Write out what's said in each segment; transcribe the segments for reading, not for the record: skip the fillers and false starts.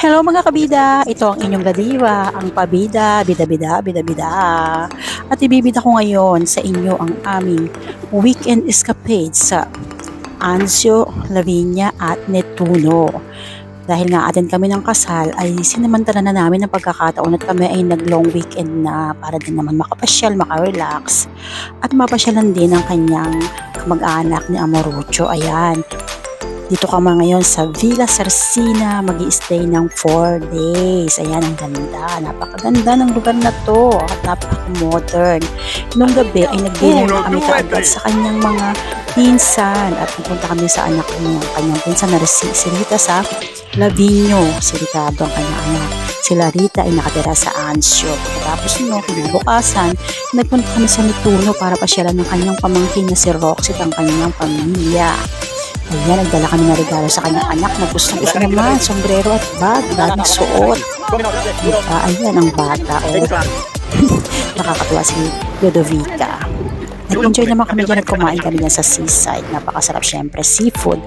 Hello mga kabida, ito ang inyong gadiwa, ang pabida, bida-bida. At ibibida ko ngayon sa inyo ang aming weekend escapade sa Anzio, Lavinia at Nettuno. Dahil nga atin kami ng kasal ay sinamantala na namin ang pagkakataon at kami ay nag-long weekend na para din naman makapasyal, makarelax at mapasyalan din ang kanyang kamag-anak ni Amorucho. Ayan. Dito kami ngayon sa Villa Sarsina, mag-i-stay ng 4 days. Ayan, ang ganda. Napakaganda ng lugar na to at napaka-modern. Noong gabi ay nag-dinner na kami kaagad sa kanyang mga pinsan at nagpunta kami sa anak niya. Kanyang pinsan na si Rita sa Lavino. Si Ricardo ang kanyang anak. Sila Rita ay nakatira sa Anzio. Tapos kinabukasan, nagpunta kami sa Nettuno para pasyalan ng kanyang pamangkin na si Roxy at ang kanyang pamilya. Ayan, nagdala kami na regalo sa kanyang anak na gustong-gusto naman, sombrero at bag, bagong suot. Ayan ang bata. Nakakatuwa si Ludovica. Nag-enjoy naman kami dyan at kumain kami dyan sa seaside. Napakasarap syempre, seafood.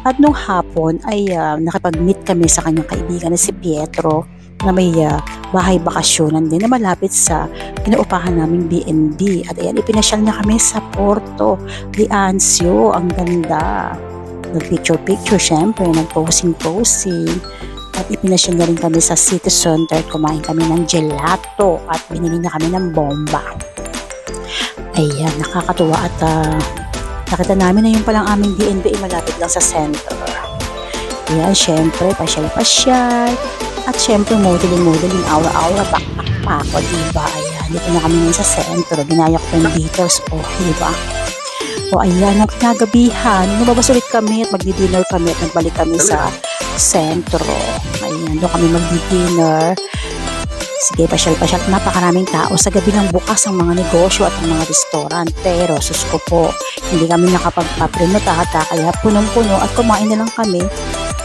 At nung hapon ay nakipag-meet kami sa kanyang kaibigan na si Pietro na may bahay bakasyonan din na malapit sa pinaupahan naming B&B. At ayan, ipinasyal niya kami sa Porto di Anzio. Ang ganda. Nag-picture syempre, nag-posing at ipinasyal na rin kami sa City Center. Kumain kami ng gelato at binili na kami ng bomba. Ayan, nakakatuwa at nakita namin na yung palang aming B&B malapit lang sa center. Ayan, syempre, pasyal-pasyal at syempre modeling, aura-aura, pakpak-pako, diba? Ayan, dito na kami sa center. Ginaya ko yung details, diba? O ayan, ang kinagabihan, lumabas ulit kami at magdi-dinner kami at nagbalik kami sa sentro. Ayan, doon kami magdi-dinner. Sige, pasyal-pasyal. Napakaraming tao. Sa gabi ng bukas ang mga negosyo at ang mga restaurant. Pero, sus ko po, hindi kami nakapagpaprinotata kaya punong-puno at kumain na lang kami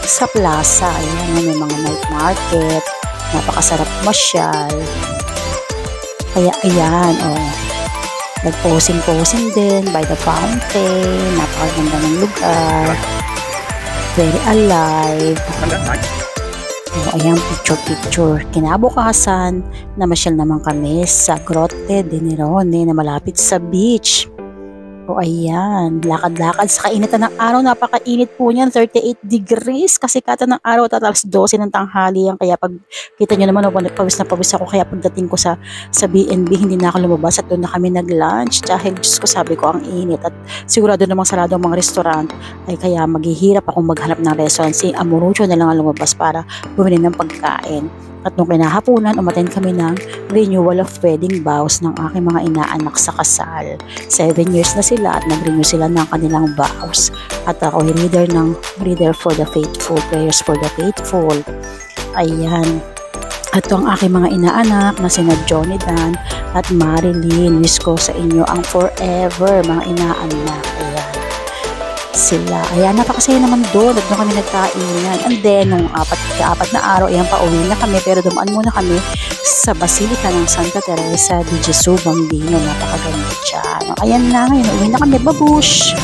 sa plaza. Ayan, may mga night market. Napakasarap masyal. Kaya, ayan, nag-posing din by the fountain. Napakaganda ng lugar. Very alive. Ayan, picture. Kinabukasan, namasyal naman kami sa Grotte di Nerone na malapit sa beach. Ayan, lakad-lakad sa kainitan ng araw. Napakainit po niyan, 38 degrees. Kasi kata ng araw, tapos 12 ng tanghali yan. Kaya pag kita nyo naman, pawis na pawis ako. Kaya pagdating ko sa B&B, hindi na ako lumabas at doon na kami nag-lunch. Dahil Diyos ko, sabi ko, ang init. At sigurado namang sarado ang mga restaurant. Ay kaya maghihirap akong maghanap ng restaurant. Si Amorucho na lang ang lumabas para bumili ng pagkain. At nung kinahaponan, umaten kami ng renewal of wedding vows ng aking mga inaanak sa kasal. 7 years na sila at nag-renew sila ng kanilang vows. At ako reader for the faithful, prayers for the faithful. Ayan. At ang aking mga inaanak na sina Johnny Dan at Marilyn, wish ko sa inyo ang forever mga inaanak. Ayan. Sila. Ayan, napakasaya naman doon. At doon kami nagkainan. And then, nung apat na araw, ayan, pauwi na kami. Pero dumaan muna kami sa Basilica ng Santa Teresa di Gesù Bambino. Napakaganda dyan. Ayan na, ngayon, uwi na kami. Babush!